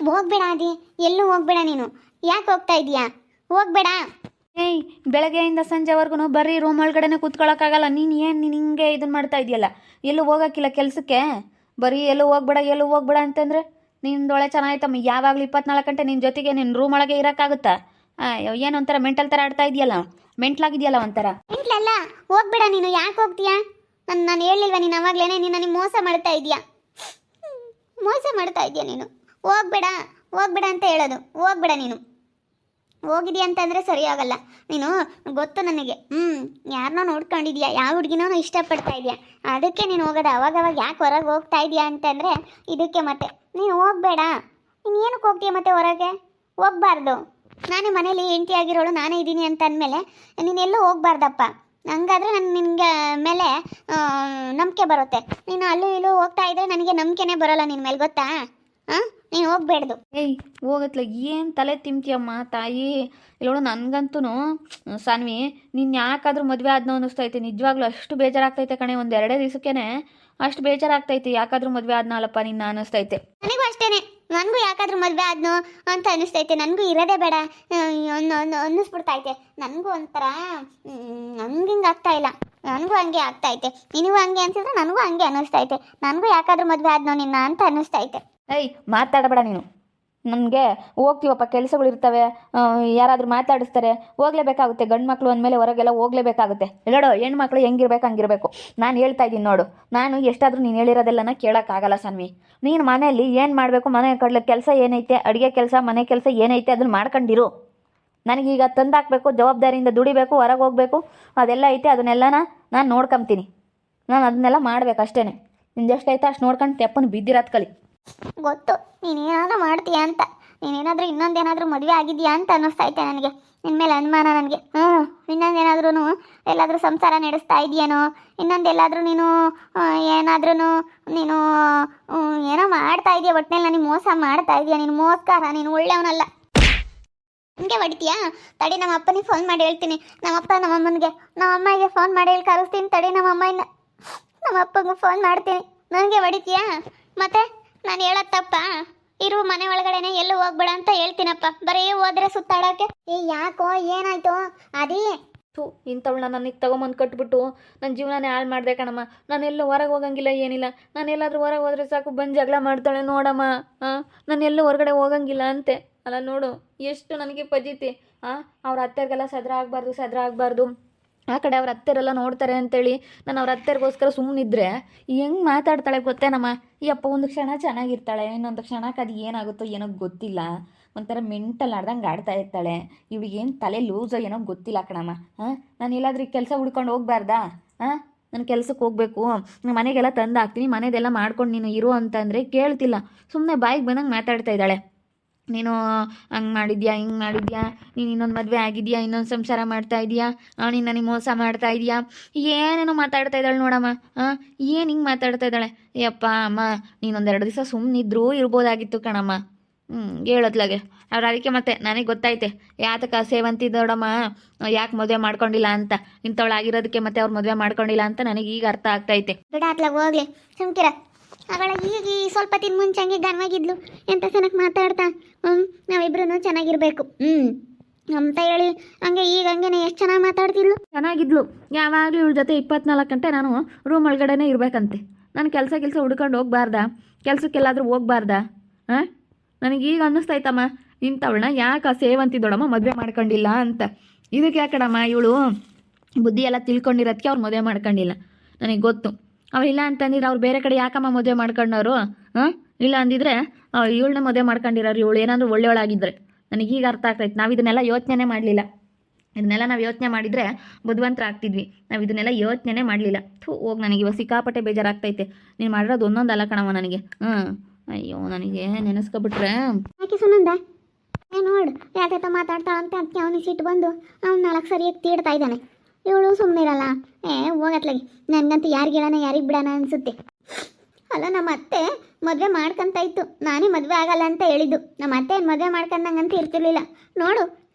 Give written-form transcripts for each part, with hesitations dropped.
ಹೋಗ್ಬೇಡ ಅದಿ, ಎಲ್ಲೂ ಹೋಗ್ಬೇಡ ನೀನು. ಯಾಕೆ ಹೋಗ್ತಾ ಇದೀಯಾ? ಹೋಗ್ಬೇಡ. ಏಯ್, ಬೆಳಗ್ಗೆಯಿಂದ ಸಂಜೆವರೆಗೂ ಬರೀ ರೂಮ್ ಒಳಗಡೆನೆ ಕೂತ್ಕೊಳ್ಳೋಕ್ಕಾಗಲ್ಲ. ನೀನು ಹಿಂಗೆ ಇದನ್ನು ಮಾಡ್ತಾ ಇದೆಯಲ್ಲ, ಎಲ್ಲೂ ಹೋಗೋಕ್ಕಿಲ್ಲ ಕೆಲಸಕ್ಕೆ. ಬರೀ ಎಲ್ಲೂ ಹೋಗ್ಬೇಡ ಅಂತಂದರೆ ನಿಂದೊಳೆ ಚೆನ್ನಾಗಿತ್ತಮ್ಮ. ಯಾವಾಗಲೂ 24 ಗಂಟೆ ನಿನ್ನ ಜೊತೆಗೆ ನಿನ್ನ ರೂಮ್ ಒಳಗೆ ಇರೋಕ್ಕಾಗುತ್ತಾ? ಏನು ಒಂಥರ ಮೆಂಟಲ್ ಥರ ಆಡ್ತಾ ಇದೆಯಲ್ಲ, ಮೆಂಟ್ಲಾಗಿದೆಯಲ್ಲ ಒಂಥರ. ಮೆಂಟ್ಲಲ್ಲ, ಹೋಗ್ಬೇಡ ನೀನು. ಯಾಕೆ ಹೋಗ್ತೀಯಾ? ನಾನು ಹೇಳಿಲ್ವ ನೀನು ಅವಾಗಲೇ? ನೀನು ನನಗೆ ಮೋಸ ಮಾಡ್ತಾ ಇದೀಯಾ, ಮೋಸ ಮಾಡ್ತಾ ಇದೀಯ ನೀನು. ಹೋಗ್ಬೇಡ ಹೋಗ್ಬೇಡ ಅಂತ ಹೇಳೋದು. ಹೋಗ್ಬೇಡ ನೀನು. ಹೋಗಿದ್ಯಾ ಅಂತಂದರೆ ಸರಿ ಆಗಲ್ಲ. ನೀನು ಗೊತ್ತು ನನಗೆ. ಯಾರನ್ನೋ ನೋಡ್ಕೊಂಡಿದ್ಯಾ, ಯಾವ ಹುಡುಗಿನೋ ಇಷ್ಟಪಡ್ತಾ ಇದೆಯಾ, ಅದಕ್ಕೆ ನೀನು ಹೋಗೋದು. ಅವಾಗವಾಗ ಯಾಕೆ ಹೊರಗೆ ಹೋಗ್ತಾ ಇದೆಯಾ ಅಂತಂದರೆ ಇದಕ್ಕೆ. ಮತ್ತೆ ನೀನು ಹೋಗಬೇಡ. ನೀನು ಏನಕ್ಕೆ ಹೋಗ್ತೀಯ ಮತ್ತೆ ಹೊರಗೆ? ಹೋಗ್ಬಾರ್ದು. ನಾನೇ ಮನೇಲಿ ಹೆಂಡತಿ ಆಗಿರೋಳು ನಾನೇ ಇದ್ದೀನಿ ಅಂತ ಅಂದಮೇಲೆ ನೀನೆಲ್ಲೂ ಹೋಗ್ಬಾರ್ದಪ್ಪ. ಹಂಗಾದ್ರೆ ನಾನು ನಿನಗೆ ಮೇಲೆ ನಂಬಿಕೆ ಬರುತ್ತೆ. ನೀನು ಅಲ್ಲೂ ಇಲ್ಲೂ ಹೋಗ್ತಾ ಇದ್ದರೆ ನನಗೆ ನಂಬಿಕೆನೇ ಬರೋಲ್ಲ ನಿನ್ನ ಮೇಲೆ, ಗೊತ್ತಾ? ನೀನು ಹೋಗ್ಬೇಡ್ದು. ಏಯ್, ಹೋಗತ್ಲ ಏನು ತಲೆ ತಿಂತೀಯಮ್ಮ ತಾಯಿ. ಇಲ್ಲೋಡು, ನನಗಂತೂ ಸಾನ್ವಿ, ನೀನು ಯಾಕಾದ್ರೂ ಮದುವೆ ಆದ್ನೋ ಅನ್ನಿಸ್ತೈತೆ. ನಿಜವಾಗ್ಲೂ ಅಷ್ಟು ಬೇಜಾರಾಗ್ತೈತೆ ಕಣೆ. ಒಂದು 2 ದಿವಸಕ್ಕೇನೆ ಅಷ್ಟು ಬೇಜಾರಾಗ್ತೈತೆ. ಯಾಕಾದ್ರೂ ಮದುವೆ ಆದ್ನಲ್ಲಪ್ಪ ನಿನ್ನ ಅನ್ನಿಸ್ತೈತೆ. ನನಗೂ ಅಷ್ಟೇನೆ. ನನಗೂ ಯಾಕಾದ್ರೂ ಮದುವೆ ಆದ್ನೋ ಅಂತ ಅನ್ನಿಸ್ತೈತೆ. ನನಗೂ ಇರೋದೇ ಬೇಡ ಅನ್ನಿಸ್ಬಿಡ್ತೈತೆ. ನನಗೂ ಒಂಥರ ಹಿಂಗೆ ಆಗ್ತಾ ಇಲ್ಲ. ನನಗೂ ಹಂಗೆ ಆಗ್ತೈತೆ. ನಿನಗೂ ಹಂಗೆ ಅನ್ಸಿದ್ರೆ ನನಗೂ ಹಂಗೆ ಅನ್ನಿಸ್ತೈತೆ. ನನಗೂ ಯಾಕಾದ್ರೂ ಮದುವೆ ಆದ್ನೋ ನಿನ್ನ ಅಂತ ಅನ್ನಿಸ್ತೈತೆ. ಏಯ್, ಮಾತಾಡಬೇಡ ನೀನು. ನನಗೆ ಹೋಗ್ತೀವಪ್ಪ, ಕೆಲಸಗಳಿರ್ತವೆ, ಯಾರಾದರೂ ಮಾತಾಡಿಸ್ತಾರೆ, ಹೋಗ್ಲೇಬೇಕಾಗುತ್ತೆ. ಗಂಡು ಮಕ್ಕಳು ಅಂದಮೇಲೆ ಹೊರಗೆಲ್ಲ ಹೋಗ್ಲೇಬೇಕಾಗುತ್ತೆ. ಎಲ್ಲೋಡು, ಹೆಣ್ಮಕ್ಳು ಹೆಂಗಿರ್ಬೇಕು ಹಂಗಿರಬೇಕು. ನಾನು ಹೇಳ್ತಾ ಇದ್ದೀನಿ ನೋಡು. ನಾನು ಎಷ್ಟಾದರೂ ನೀನು ಹೇಳಿರೋದೆಲ್ಲನ ಕೇಳೋಕ್ಕಾಗಲ್ಲ ಸಾನ್ವಿ. ನೀನು ಮನೆಯಲ್ಲಿ ಏನು ಮಾಡಬೇಕು, ಮನೆ ಕಡ್ಲೆ ಕೆಲಸ ಏನೈತೆ, ಅಡುಗೆ ಕೆಲಸ, ಮನೆ ಕೆಲಸ ಏನೈತೆ ಅದನ್ನು ಮಾಡ್ಕೊಂಡಿರು. ನನಗೀಗ ತಂದಾಕಬೇಕು, ಜವಾಬ್ದಾರಿಯಿಂದ ದುಡಿಬೇಕು, ಹೊರಗೆ ಹೋಗಬೇಕು, ಅದೆಲ್ಲ ಐತೆ. ಅದನ್ನೆಲ್ಲನ ನಾನು ನೋಡ್ಕೊಂತೀನಿ. ನಾನು ಅದನ್ನೆಲ್ಲ ಮಾಡ್ಬೇಕು ಅಷ್ಟೇ. ನಿಂದು ಎಷ್ಟೈತೆ ಅಷ್ಟು ನೋಡ್ಕೊಂಡು ತೆಪ್ಪನ್ನು ಬಿದ್ದಿರೋದು ಕಲಿ. ಗೊತ್ತು ನೀನೇನಾದ್ರೂ ಮಾಡ್ತೀಯಾ ಅಂತ. ನೀನೇನಾದರೂ ಇನ್ನೊಂದೇನಾದರೂ ಮದುವೆ ಆಗಿದೆಯಾ ಅಂತ ಅನ್ನಿಸ್ತೈತೆ ನನಗೆ. ನಿನ್ನ ಮೇಲೆ ಅನುಮಾನ ನನಗೆ. ಇನ್ನೊಂದೇನಾದ್ರೂ ಎಲ್ಲಾದರೂ ಸಂಸಾರ ನಡೆಸ್ತಾ ಇದೆಯೇನೋ, ಇನ್ನೊಂದೆಲ್ಲಾದರೂ ನೀನು ಏನಾದ್ರೂ ನೀನು ಏನೋ ಮಾಡ್ತಾ ಇದೆಯಾ. ಒಟ್ಟಿನಲ್ಲಿ ನನಗೆ ಮೋಸ ಮಾಡ್ತಾ ಇದೆಯಾ. ನೀನು ಮೋಸಗಾರ, ನೀನು ಒಳ್ಳೆಯವನಲ್ಲ. ಹಂಗೆ ಹೊಡಿತೀಯಾ? ತಡಿ, ನಮ್ಮ ಅಪ್ಪನಿಗೆ ಫೋನ್ ಮಾಡಿ ಹೇಳ್ತೀನಿ. ನಮ್ಮಮ್ಮಗೆ ಫೋನ್ ಮಾಡಿ ಹೇಳಿ ಕರೆಸ್ತೀನಿ. ತಡಿ, ನಮ್ಮ ಅಪ್ಪಂಗೆ ಫೋನ್ ಮಾಡ್ತೀನಿ. ನನಗೆ ಹೊಡಿತೀಯಾ? ಮತ್ತೆ ನಾನು ಹೇಳೋದು ತಪ್ಪ? ಇರು ಮನೆ ಒಳಗಡೆನೆ, ಎಲ್ಲೂ ಹೋಗ್ಬೇಡ ಅಂತ ಹೇಳ್ತೀನಪ್ಪ. ಬರೀ ಹೋದ್ರೆ ಸುತ್ತಾಡೋಕ್ಕೆ. ಯಾಕೋ, ಏನಾಯ್ತು ಅದೇ? ಇಂಥವಳನ್ನ ನನಗೆ ತಗೊಂಬಂದು ಕಟ್ಬಿಟ್ಟು ನನ್ನ ಜೀವನನೇ ಹಾಳು ಮಾಡಿದೆ ಕಣಮ್ಮ. ನಾನೆಲ್ಲೂ ಹೊರಗೆ ಹೋಗಂಗಿಲ್ಲ, ಏನಿಲ್ಲ. ನಾನು ಎಲ್ಲಾದರೂ ಹೊರಗೆ ಹೋದರೆ ಸಾಕು ಬಂದು ಜಗಳ ಮಾಡ್ತಾಳೆ ನೋಡಮ್ಮ. ನಾನು ಎಲ್ಲೂ ಹೊರಗಡೆ ಹೋಗಂಗಿಲ್ಲ ಅಂತೆ. ಅಲ್ಲ ನೋಡು, ಎಷ್ಟು ನನಗೆ ಪಜಿತಿ. ಅವ್ರ ಅತ್ತೆರಿಗೆಲ್ಲ ಸದ್ರ ಆಗಬಾರ್ದು. ಆ ಕಡೆ ಅವ್ರ ಅತ್ತೆರೆಲ್ಲ ನೋಡ್ತಾರೆ ಅಂತೇಳಿ ನಾನು ಅವ್ರ ಅತ್ತೆರಿಗೋಸ್ಕರ ಸುಮ್ಮನಿದ್ರೆ ಹೆಂಗೆ ಮಾತಾಡ್ತಾಳೆ ಗೊತ್ತೇನಮ್ಮ. ಈ ಅಪ್ಪ ಒಂದು ಕ್ಷಣ ಚೆನ್ನಾಗಿರ್ತಾಳೆ, ಇನ್ನೊಂದು ಕ್ಷಣಕ್ಕೆ ಅದು ಏನಾಗುತ್ತೋ ಏನೋ ಗೊತ್ತಿಲ್ಲ. ಒಂಥರ ಮೆಂಟಲ್ ಆಡ್ದಂಗೆ ಆಡ್ತಾ ಇರ್ತಾಳೆ. ಇವಳಿಗೇನು ತಲೆ ಲೂಸೋ ಏನೋ ಗೊತ್ತಿಲ್ಲ ಕಣಮ್ಮ. ನಾನು ಎಲ್ಲಾದ್ರೂ ಕೆಲಸ ಹುಡ್ಕೊಂಡು ಹೋಗ್ಬಾರ್ದಾ? ನಾನು ಕೆಲ್ಸಕ್ಕೆ ಹೋಗಬೇಕು, ಮನೆಗೆಲ್ಲ ತಂದು ಹಾಕ್ತೀನಿ, ಮನೆದೆಲ್ಲ ಮಾಡ್ಕೊಂಡು ನೀನು ಇರು ಅಂತಂದರೆ ಕೇಳ್ತಿಲ್ಲ. ಸುಮ್ಮನೆ ಬಾಯಿಗೆ ಬಂದಂಗೆ ಮಾತಾಡ್ತಾ ಇದ್ದಾಳೆ. ನೀನು ಹಂಗೆ ಮಾಡಿದ್ಯಾ, ಹಿಂಗೆ ಮಾಡಿದ್ಯಾ, ನೀನು ಇನ್ನೊಂದು ಮದುವೆ ಆಗಿದೆಯಾ, ಇನ್ನೊಂದು ಸಂಸಾರ ಮಾಡ್ತಾ ಇದೆಯಾ, ನೀನು ನನಗೆ ಮೋಸ ಮಾಡ್ತಾ ಇದೆಯಾ, ಏನೇನೋ ಮಾತಾಡ್ತಾ ಇದ್ದಾಳೆ ನೋಡಮ್ಮ. ಏನು ಹಿಂಗೆ ಮಾತಾಡ್ತಾ ಇದ್ದಾಳೆ? ಯಪ್ಪ ಅಮ್ಮ, ನೀನೊಂದೆರಡು ದಿವಸ ಸುಮ್ಮನಿದ್ರೂ ಇರ್ಬೋದಾಗಿತ್ತು ಕಣಮ್ಮ. ಹೇಳತ್ಲಾಗೆ ಅವ್ರು. ಅದಕ್ಕೆ ಮತ್ತೆ ನನಗೆ ಗೊತ್ತೈತೆ ಯಾತಕ ಸೇವಂತಿ ದೊಡ್ಡಮ್ಮ ಯಾಕೆ ಮದುವೆ ಮಾಡ್ಕೊಂಡಿಲ್ಲ ಅಂತ. ಇಂಥವಳಾಗಿರೋದಕ್ಕೆ ಮತ್ತೆ ಅವ್ರು ಮದುವೆ ಮಾಡ್ಕೊಂಡಿಲ್ಲ ಅಂತ ನನಗೆ ಈಗ ಅರ್ಥ ಆಗ್ತೈತೆ. ಬಿಡ ಅತ್ಲಾಗ ಹೋಗ್ಲಿ, ಸುಮ್ಕಿರ. ಅವಳ ಈಗ ಸ್ವಲ್ಪ ತಿನ್ ಮುಂಚೆ ಹಂಗೆ ಗನ್ವಾಗಿದ್ಲು, ಎಂತ ಚೆನ್ನಾಗಿ ಮಾತಾಡ್ತಾ. ನಾವಿಬ್ರು ಚೆನ್ನಾಗಿರ್ಬೇಕು ಅಂತ ಹೇಳಿ ಹಂಗೆ ಈಗ ಹಂಗೇನೆ ಎಷ್ಟು ಚೆನ್ನಾಗಿ ಮಾತಾಡ್ತಿದ್ಲು. ಚೆನ್ನಾಗಿದ್ಲು. ಯಾವಾಗಲೂ ಇವಳ ಜೊತೆ 24 ಗಂಟೆ ನಾನು ರೂಮ್ ಒಳಗಡೆನೇ ಇರಬೇಕಂತೆ. ನಾನು ಕೆಲಸ ಹುಡ್ಕೊಂಡು ಹೋಗ್ಬಾರ್ದಾ? ಕೆಲಸಕ್ಕೆಲ್ಲಾದರೂ ಹೋಗ್ಬಾರ್ದಾ? ನನಗೀಗ ಅನ್ನಿಸ್ತೈತಮ್ಮ, ಇಂಥವಳನ್ನ ಯಾಕೆ ಸೇವಂತಿ ದೊಡ್ಡಮ್ಮ ಮದುವೆ ಮಾಡ್ಕೊಂಡಿಲ್ಲ ಅಂತ. ಇದಕ್ಕೆ ಯಾಕಡಮ್ಮ ಇವಳು ಬುದ್ಧಿ ಎಲ್ಲ ತಿಳ್ಕೊಂಡಿರೋದಕ್ಕೆ ಅವ್ರು ಮದುವೆ ಮಾಡ್ಕೊಂಡಿಲ್ಲ. ನನಗೆ ಗೊತ್ತು. ಅವಳಿಲ್ಲ ಅಂತಂದಿದ್ರೆ ಅವ್ರು ಬೇರೆ ಕಡೆ ಯಾಕಮ್ಮ ಮದುವೆ ಮಾಡ್ಕೊಂಡವರು? ಇಲ್ಲ ಅಂದಿದ್ರೆ ಇವಳನ್ನ ಮದುವೆ ಮಾಡ್ಕೊಂಡಿರೋರು. ಇವಳು ಏನಾದರೂ ಒಳ್ಳೆಯವಳಾಗಿದ್ದರೆ. ನನಗೀಗ ಅರ್ಥ ಆಗ್ತೈತೆ. ನಾವು ಇದನ್ನೆಲ್ಲ ಯೋಚನೆ ಮಾಡಲಿಲ್ಲ. ಇದನ್ನೆಲ್ಲ ನಾವು ಯೋಚನೆ ಮಾಡಿದರೆ ಬುದ್ಧಿವಂತರ ಆಗ್ತಿದ್ವಿ. ನಾವು ಇದನ್ನೆಲ್ಲ ಯೋಚನೆ ಮಾಡಲಿಲ್ಲ. ಹೋಗಿ ನನಗೆ ಇವಾಗ ಸಿಕ್ಕಾಪಟ್ಟೆ ಬೇಜಾರಾಗ್ತೈತೆ. ನೀನು ಮಾಡಿರೋದು ಒಂದೊಂದಲ್ಲ ಕಣಮ್ಮ ನನಗೆ. ಅಯ್ಯೋ, ನನಗೆ ನೆನೆಸ್ಕೊಬಿಟ್ರೆ ಯಾಕೆ ಸುನಂದ ನೋಡು ಯಾಕೆ ಮಾತಾಡ್ತಾಳಂತೆ ಅಂತ ಅವನಿಗೆ ಸಿಟ್ಟು ಬಂದು ಅವ್ನು 4 ಸರಿಯಾಗಿ ತೀಡ್ತಾ ಇದ್ದಾನೆ. ಇವಳು ಸುಮ್ಮನಿರಲ್ಲ. ಹೋಗತ್ಲಾಗಿ ನನಗಂತೂ ಯಾರಿಗೆ ಹೇಳೋಣ ಯಾರಿಗೆ ಬಿಡೋಣ ಅನಿಸುತ್ತೆ. ಅಲ್ಲ, ನಮ್ಮ ಅತ್ತೆ ಮದುವೆ ಮಾಡ್ಕೊಂತ ಇತ್ತು. ನಾನೇ ಮದುವೆ ಆಗಲ್ಲ ಅಂತ ಹೇಳಿದ್ದು. ನಮ್ಮ ಅತ್ತೆ ಏನು ಮದುವೆ ಮಾಡ್ಕೊಂಡಂಗಂತ ಇರ್ತಿರ್ಲಿಲ್ಲ. ನೋಡು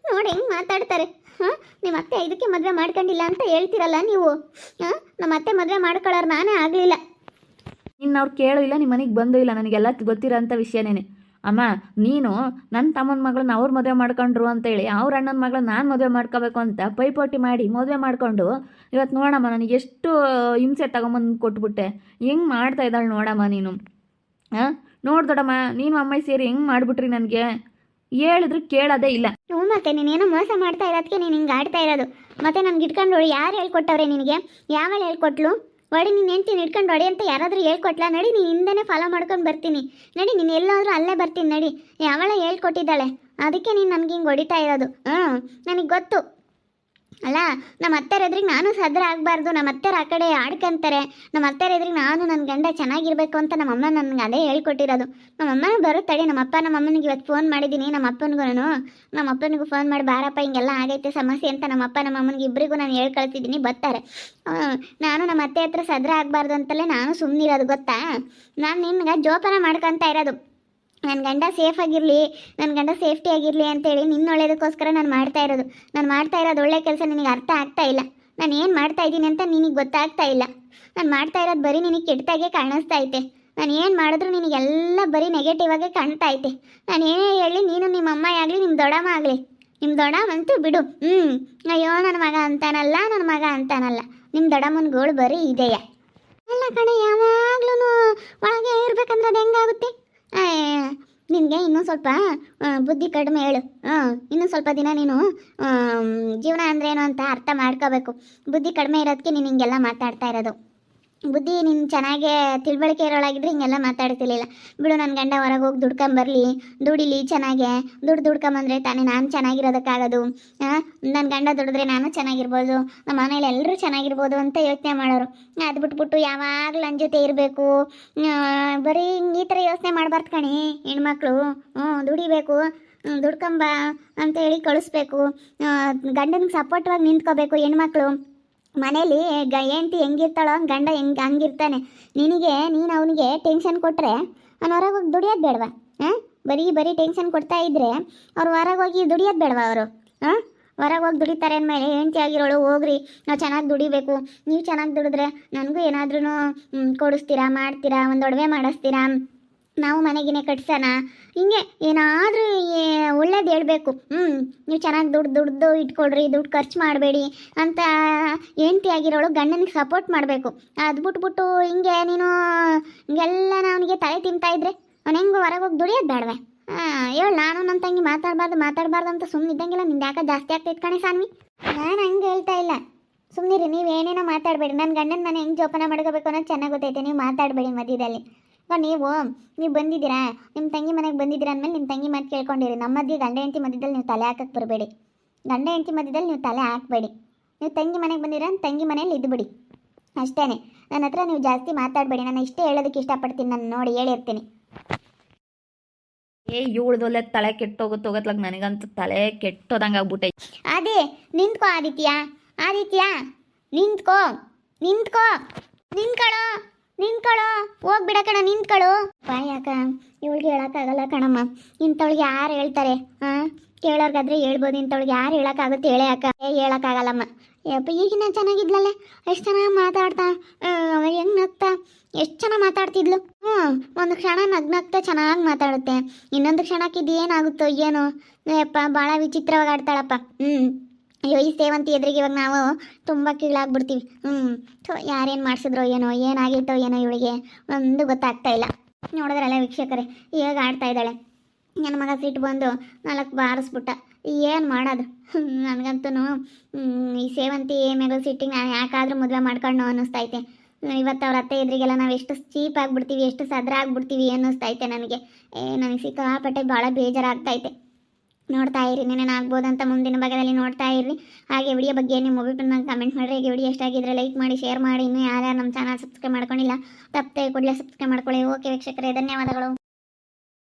ಹೆಂಗೆ ಮಾತಾಡ್ತಾರೆ. ನಿಮ್ಮ ಅತ್ತೆ ಇದಕ್ಕೆ ಮದುವೆ ಮಾಡ್ಕೊಂಡಿಲ್ಲ ಅಂತ ಹೇಳ್ತಿರಲ್ಲ ನೀವು. ನಮ್ಮ ಅತ್ತೆ ಮದುವೆ ಮಾಡ್ಕೊಳ್ಳೋರು ನಾನೇ ಆಗಲಿಲ್ಲ. ಇನ್ನು ಅವ್ರು ಕೇಳೂ ಇಲ್ಲ, ನಿಮ್ಮ ಮನೆಗೆ ಬಂದೂ ಇಲ್ಲ. ನನಗೆಲ್ಲ ಗೊತ್ತಿರೋಂಥ ವಿಷಯನೇ. ಅಮ್ಮ ನೀನು ನನ್ನ ತಮ್ಮನ ಮಗಳನ್ನ ಅವ್ರು ಮದುವೆ ಮಾಡ್ಕೊಂಡ್ರು ಅಂತೇಳಿ ಅವ್ರ ಅಣ್ಣನ ಮಗಳನ್ನ ನಾನು ಮದುವೆ ಮಾಡ್ಕೋಬೇಕು ಅಂತ ಪೈಪೋಟಿ ಮಾಡಿ ಮದುವೆ ಮಾಡ್ಕೊಂಡು ಇವತ್ತು ನೋಡಮ್ಮ ನನಗೆ ಎಷ್ಟು ಹಿಂಸೆ ತಗೊಂಬಂದು ಕೊಟ್ಬಿಟ್ಟೆ. ಹೆಂಗೆ ಮಾಡ್ತಾ ಇದ್ದಾಳೆ ನೋಡಮ್ಮ ನೀನು. ಹಾಂ ನೋಡು ದೊಡ್ಡಮ್ಮ, ನೀನು ಅಮ್ಮ ಸೇರಿ ಹೆಂಗೆ ಮಾಡಿಬಿಟ್ರಿ ನನಗೆ. ಹೇಳಿದ್ರು ಕೇಳೋದೇ ಇಲ್ಲ. ಹ್ಞೂ ಮತ್ತೆ ನೀನೇನೋ ಮೋಸ ಮಾಡ್ತಾ ಇರೋದಕ್ಕೆ ನೀನು ಹಿಂಗೆ ಆಡ್ತಾ ಇರೋದು. ಮತ್ತೆ ನನ್ಗೆ ಇಟ್ಕೊಂಡು ಹೊಡಿ ಯಾರು ಹೇಳ್ಕೊಟ್ಟವ್ರೆ ನಿನಗೆ? ಯಾವಳು ಹೇಳ್ಕೊಟ್ಲು? ಹೊಡಿ ನೀನು ಹೆಂಡ್ತೀನಿ ಇಟ್ಕೊಂಡು ಹೊಡಿ ಅಂತ ಯಾರಾದರೂ ಹೇಳ್ಕೊಟ್ಲಾ? ನಡಿ ನೀನು ಹಿಂದೆನೇ ಫಾಲೋ ಮಾಡ್ಕೊಂಡು ಬರ್ತೀನಿ. ನಡಿ ನೀನು ಎಲ್ಲಾದರೂ ಅಲ್ಲೇ ಬರ್ತೀನಿ ನಡಿ. ಯಾವಳ ಹೇಳ್ಕೊಟ್ಟಿದ್ದಾಳೆ? ಅದಕ್ಕೆ ನೀನು ನನಗೆ ಹಿಂಗೆ ಹೊಡಿತಾ ಇರೋದು. ನನಗೆ ಗೊತ್ತು ಅಲ್ಲ, ನಮ್ಮ ಅತ್ತೆರ ಎದ್ರಿಗೆ ನಾನು ಸದ್ರ ಆಗಬಾರ್ದು. ನಮ್ಮ ಅತ್ತೆರ ಆ ಕಡೆ ಆಡ್ಕೊಂತಾರೆ. ನಮ್ಮ ಅತ್ತೆರ ಎದ್ರಿಗೆ ನಾನು ನನ್ನ ಗಂಡ ಚೆನ್ನಾಗಿರ್ಬೇಕು ಅಂತ ನಮ್ಮಮ್ಮ ನನಗೆ ಅದೇ ಹೇಳ್ಕೊಟ್ಟಿರೋದು. ನಮ್ಮಮ್ಮನೂ ಬರುತ್ತಾಳೆ. ನಮ್ಮಪ್ಪ ನಮ್ಮಮ್ಮನಿಗೆ ಇವತ್ತು ಫೋನ್ ಮಾಡಿದ್ದೀನಿ. ನಮ್ಮಪ್ಪನಿಗೂ ಫೋನ್ ಮಾಡಿ ಬಾರಪ್ಪ ಹಿಂಗೆಲ್ಲ ಆಗೈತೆ ಸಮಸ್ಯೆ ಅಂತ ನಮ್ಮಪ್ಪ ನಮ್ಮಮ್ಮನಿಗೆ ಇಬ್ಬರಿಗೂ ನಾನು ಹೇಳಿ ಕಳಿಸಿದ್ದೀನಿ, ಬರ್ತಾರೆ. ನಾನು ನಮ್ಮ ಅತ್ತೆ ಹತ್ರ ಸದ್ರ ಆಗಬಾರ್ದು ಅಂತಲೇ ನಾನು ಸುಮ್ಮನಿರೋದು ಗೊತ್ತಾ. ನಾನು ನಿನ್ಗೆ ಜೋಪಾನ ಮಾಡ್ಕೊತಾ ಇರೋದು. ನನ್ನ ಗಂಡ ಸೇಫ್ ಆಗಿರಲಿ, ನನ್ನ ಗಂಡ ಸೇಫ್ಟಿ ಆಗಿರಲಿ ಅಂತೇಳಿ ನಿನ್ನ ಒಳ್ಳೇದಕ್ಕೋಸ್ಕರ ನಾನು ಮಾಡ್ತಾ ಇರೋದು. ನಾನು ಮಾಡ್ತಾ ಇರೋದು ಒಳ್ಳೆ ಕೆಲಸ ನಿನಗೆ ಅರ್ಥ ಆಗ್ತಾ ಇಲ್ಲ. ನಾನು ಏನು ಮಾಡ್ತಾ ಇದ್ದೀನಿ ಅಂತ ನಿನಗೆ ಗೊತ್ತಾಗ್ತಾ ಇಲ್ಲ. ನಾನು ಮಾಡ್ತಾ ಇರೋದು ಬರೀ ನಿನಗೆ ಕೆಟ್ಟದಾಗೆ ಕಾಣಿಸ್ತಾ ಐತೆ. ನಾನು ಏನು ಮಾಡಿದ್ರು ನಿನಗೆಲ್ಲ ಬರೀ ನೆಗೆಟಿವ್ ಆಗೇ ಕಾಣ್ತಾ ಐತೆ. ನಾನು ಏನೇ ಹೇಳಿ ನೀನು ನಿಮ್ಮ ಅಮ್ಮ ಆಗಲಿ ನಿಮ್ಮ ದೊಡ್ಡಮ್ಮ ಆಗಲಿ, ನಿಮ್ಮ ದೊಡ್ಡಮ್ಮಂತೂ ಬಿಡು. ಅಯ್ಯೋ ನನ್ನ ಮಗ ಅಂತಾನಲ್ಲ ನಿಮ್ಮ ದೊಡ್ಡಮ್ಮನ ಗೋಳು ಬರೀ ಇದೆಯಾ? ಅಲ್ಲ ಕಣೆ, ಯಾವಾಗ್ಲೂ ಒಳಗೆ ಇರ್ಬೇಕಂದ್ರೆ ಅದು ಹೆಂಗಾಗುತ್ತೆ? ನಿನಗೆ ಇನ್ನೂ ಸ್ವಲ್ಪ ಬುದ್ಧಿ ಕಡಿಮೆ ಹೇಳು. ಇನ್ನೂ ಸ್ವಲ್ಪ ದಿನ ನೀನು ಜೀವನ ಅಂದ್ರೇನು ಅಂತ ಅರ್ಥ ಮಾಡ್ಕೋಬೇಕು. ಬುದ್ಧಿ ಕಡಿಮೆ ಇರೋದಕ್ಕೆ ನೀನು ಹಿಂಗೆಲ್ಲ ಮಾತಾಡ್ತಾ ಇರೋದು. ಬುದ್ಧಿ ನೀನು ಚೆನ್ನಾಗೇ ತಿಳುವಳಿಕೆ ಇರೋಳಾಗಿದ್ರೆ ಹಿಂಗೆಲ್ಲ ಮಾತಾಡ್ತಿರ್ಲಿಲ್ಲ. ಬಿಡು, ನನ್ನ ಗಂಡ ಹೊರಗೆ ಹೋಗಿ ದುಡ್ಕೊಂಬರ್ಲಿ, ದುಡಿಲಿ ಚೆನ್ನಾಗೆ. ದುಡ್ಕೊಂಬಂದ್ರೆ ತಾನೇ ನಾನು ಚೆನ್ನಾಗಿರೋದಕ್ಕಾಗೋದು. ನನ್ನ ಗಂಡ ದುಡಿದ್ರೆ ನಾನು ಚೆನ್ನಾಗಿರ್ಬೋದು, ನಮ್ಮ ಮನೇಲಿ ಎಲ್ಲರೂ ಚೆನ್ನಾಗಿರ್ಬೋದು ಅಂತ ಯೋಚನೆ ಮಾಡೋರು. ಅದು ಬಿಟ್ಬಿಟ್ಟು ಯಾವಾಗಲೂ ನನ್ನ ಜೊತೆ ಇರಬೇಕು, ಬರೀ ಈ ಥರ ಯೋಚನೆ ಮಾಡಬಾರ್ದು ಕಣೆ ಹೆಣ್ಮಕ್ಳು. ದುಡಿಬೇಕು, ದುಡ್ಕೊಂಬ ಅಂತ ಹೇಳಿ ಕಳಿಸ್ಬೇಕು. ಗಂಡನಿಗೆ ಸಪೋರ್ಟ್ವಾಗಿ ನಿಂತ್ಕೋಬೇಕು ಹೆಣ್ಮಕ್ಳು. ಮನೇಲಿ ಹೆಂಡ್ತಿ ಹೆಂಗಿರ್ತಾಳೋ ಗಂಡ ಹಂಗಿರ್ತಾನೆ. ನೀನು ಅವನಿಗೆ ಟೆನ್ಷನ್ ಕೊಟ್ಟರೆ ಅವ್ನು ಹೊರಗೆ ಹೋಗಿ ದುಡಿಯೋದು ಬೇಡವಾ? ಬರೀ ಟೆನ್ಷನ್ ಕೊಡ್ತಾ ಇದ್ದರೆ ಅವ್ರು ಹೊರಗೆ ಹೋಗಿ ದುಡಿಯೋದು ಬೇಡವಾ? ಅವರು ಹೊರಗೆ ಹೋಗಿ ದುಡಿತಾರೆ ಅಂದಮೇಲೆ ಹೆಂಡ್ತಿ ಆಗಿರೋಳು ಹೋಗ್ರಿ, ನಾವು ಚೆನ್ನಾಗಿ ದುಡಿಬೇಕು, ನೀವು ಚೆನ್ನಾಗಿ ದುಡಿದ್ರೆ ನನಗೂ ಏನಾದ್ರೂ ಕೊಡಿಸ್ತೀರಾ, ಮಾಡ್ತೀರಾ, ಒಂದು ಒಡವೆ ಮಾಡಿಸ್ತೀರಾ, ನಾವು ಮನೆಗಿನೇ ಕಟ್ಸೋಣ, ಹಿಂಗೆ ಏನಾದರೂ ಒಳ್ಳೇದು ಹೇಳಬೇಕು. ನೀವು ಚೆನ್ನಾಗಿ ದುಡ್ದು ಇಟ್ಕೊಳ್ರಿ, ದುಡ್ಡು ಖರ್ಚು ಮಾಡಬೇಡಿ ಅಂತ ಹೆಂಡ್ತಿ ಆಗಿರೋಳು ಗಂಡನಿಗೆ ಸಪೋರ್ಟ್ ಮಾಡಬೇಕು. ಅದು ಬಿಟ್ಬಿಟ್ಟು ಹಿಂಗೆ ನೀನು ಹಿಂಗೆಲ್ಲ ಅವನಿಗೆ ತಲೆ ತಿಂತಾ ಇದ್ರೆ ಅವ್ನು ಹೆಂಗೆ ಹೊರಗೆ ಹೋಗಿ ದುಡಿಯೋದು ಬೇಡವೆ? ಹೇಳು, ನಾನು ನನ್ನ ತಂಗಿ ಮಾತಾಡಬಾರ್ದು ಅಂತ ಸುಮ್ಮನಿದ್ದಂಗೆಲ್ಲ ನಿಂದು ಯಾಕೆ ಜಾಸ್ತಿ ಆಗ್ತೈತೆ ಕಣೆ ಸಾನ್ವಿ. ನಾನು ಹಂಗೆ ಹೇಳ್ತಾ ಇಲ್ಲ, ಸುಮ್ಮನಿರಿ. ನೀವು ಏನೇನೋ ಮಾತಾಡಬೇಡಿ. ನನ್ನ ಗಂಡನ ನಾನು ಹೆಂಗೆ ಜೋಪಾನ ಮಾಡ್ಕೋಬೇಕು ಅನ್ನೋದು ಚೆನ್ನಾಗಿ ಗೊತ್ತೈತೆ. ನೀವು ಮಾತಾಡಬೇಡಿ ಮಧ್ಯದಲ್ಲಿ. ನೀವು ಬಂದಿದ್ದೀರಾ, ನಿಮ್ಮ ತಂಗಿ ಮನೆಗೆ ಬಂದಿದ್ದೀರಾ ಅಂದಮೇಲೆ ನಿಮ್ಮ ತಂಗಿ ಮಾತು ಕೇಳ್ಕೊಂಡಿರಿ. ನಮ್ಮ ಮಧ್ಯೆ ಗಂಡ ಹೆಂಡತಿ ಮಧ್ಯದಲ್ಲಿ ನೀವು ತಲೆ ಹಾಕಕ್ಕೆ ಬರಬೇಡಿ. ಗಂಡ ಹೆಂಡತಿ ಮಧ್ಯದಲ್ಲಿ ನೀವು ತಲೆ ಹಾಕಬೇಡಿ. ನೀವು ತಂಗಿ ಮನೆಗೆ ಬಂದಿದ್ದೀರಾ, ತಂಗಿ ಮನೇಲಿ ಇದ್ದುಬಿಡಿ ಅಷ್ಟೇ. ನನ್ನ ಹತ್ರ ನೀವು ಜಾಸ್ತಿ ಮಾತಾಡಬೇಡಿ. ನಾನು ಇಷ್ಟೇ ಹೇಳೋದಕ್ಕೆ ಇಷ್ಟಪಡ್ತೀನಿ. ನಾನು ನೋಡಿ ಹೇಳಿರ್ತೀನಿ. ಇವಳ್ದೊಲ್ಲೆ ತಲೆ ಕೆಟ್ಟೋಗುತ್ತೋಗತ್ಲಾಗ ನನಗಂತೂ ತಲೆ ಕೆಟ್ಟೋದಂಗೆ ಆಗ್ಬಿಟ್ಟೆ. ಅದೇ ನಿಂತ್ಕೋ ಆದಿತ್ಯ, ನಿಂತ್ಕೊಳ್ಳೋ ಹೋಗ್ಬಿಡ ಕಣ, ನಿಂತ್ಕೊಳ್ಳೋ. ಯಾಕ ಇವಳಿಗೆ ಹೇಳೋಕ್ಕಾಗಲ್ಲ ಕಣಮ್ಮ. ಇಂಥವಳಿಗೆ ಯಾರು ಹೇಳ್ತಾರೆ? ಕೇಳೋರ್ಗಾದ್ರೆ ಹೇಳ್ಬೋದು, ಇಂಥವಳಿಗೆ ಯಾರು ಹೇಳೋಕ್ಕಾಗುತ್ತೆ? ಹೇಳೇ ಅಕ್ಕ. ಹೇಳೋಕ್ಕಾಗಲ್ಲಮ್ಮ. ಯಪ್ಪ, ಈಗ ನಾನು ಚೆನ್ನಾಗಿದ್ಲಲ್ಲೇ, ಎಷ್ಟು ಚೆನ್ನಾಗಿ ಮಾತಾಡ್ತಾ, ಹೆಂಗೆ ನಗ್ತಾ, ಎಷ್ಟು ಚೆನ್ನಾಗಿ ಮಾತಾಡ್ತಿದ್ಲು. ಒಂದು ಕ್ಷಣ ನಗ್ನಗ್ತಾ ಚೆನ್ನಾಗಿ ಮಾತಾಡುತ್ತೆ, ಇನ್ನೊಂದು ಕ್ಷಣಕ್ಕಿದ್ದು ಏನಾಗುತ್ತೋ ಏನೋ. ಯಪ್ಪ, ಭಾಳ ವಿಚಿತ್ರವಾಗಿ ಆಡ್ತಾಳಪ್ಪ. ಅಯ್ಯೋ, ಈ ಸೇವಂತಿ ಎದುರಿಗೆ ಇವಾಗ ನಾವು ತುಂಬ ಕೀಳಾಗ್ಬಿಡ್ತೀವಿ. ಯಾರೇನು ಮಾಡಿಸಿದ್ರೋ ಏನೋ, ಏನಾಗಿತ್ತೋ ಏನೋ, ಇವಳಿಗೆ ಒಂದು ಗೊತ್ತಾಗ್ತಾ ಇಲ್ಲ. ನೋಡಿದ್ರಲ್ಲ ವೀಕ್ಷಕರೇ, ಈಗ ಆಡ್ತಾ ಇದ್ದಾಳೆ. ನನ್ನ ಮಗ ಸಿಟ್ಟು ಬಂದು 4 ಬಾರಿಸ್ಬಿಟ್ಟ. ಏನು ಮಾಡೋದು? ನನಗಂತೂ ಈ ಸೇವಂತಿ ಮೇಗಲ್ ಸಿಟ್ಟಿಗೆ ನಾನು ಯಾಕಾದರೂ ಮದುವೆ ಮಾಡ್ಕೊಂಡು ಅನ್ನಿಸ್ತೈತೆ. ಇವತ್ತು ಅವ್ರ ಅತ್ತೆ ಎದುರಿಗೆಲ್ಲ ನಾವು ಎಷ್ಟು ಚೀಪ್ ಆಗಿಬಿಡ್ತೀವಿ, ಎಷ್ಟು ಸದ್ರ ಆಗಿಬಿಡ್ತೀವಿ ಅನ್ನಿಸ್ತೈತೆ ನನಗೆ. ನನಗೆ ಸಿಕ್ಕಾಪಟ್ಟೆ ಭಾಳ ಬೇಜಾರಾಗ್ತೈತೆ. ನೋಡ್ತಾ ಇರಿ, ನೆನೆ ಆಗ್ಬೋದಂತ ಮುಂದಿನ ಭಾಗದಲ್ಲಿ ನೋಡ್ತಾ ಇರ್ರಿ. ಹಾಗೆ ವಿಡಿಯೋ ಬಗ್ಗೆ ನಿಮ್ಮ ಒಬ್ಬರು ಕಮೆಂಟ್ ಮಾಡಿರಿ. ಹಾಗೆ ವಿಡಿಯೋ ಎಷ್ಟಾಗಿದ್ರೆ ಲೈಕ್ ಮಾಡಿ, ಶೇರ್ ಮಾಡಿ. ಇನ್ನೂ ಯಾರ್ಯಾರು ನಮ್ಮ ಚಾನಲ್ ಸಬ್ಸ್ಕ್ರೈಬ್ ಮಾಡ್ಕೊಂಡಿಲ್ಲ ತಪ್ಪದೆ ಕೂಡಲೇ ಸಬ್ಸ್ಕ್ರೈಬ್ ಮಾಡ್ಕೊಳ್ಳಿ. ಓಕೆ ವೀಕ್ಷಕರೇ, ಧನ್ಯವಾದಗಳು.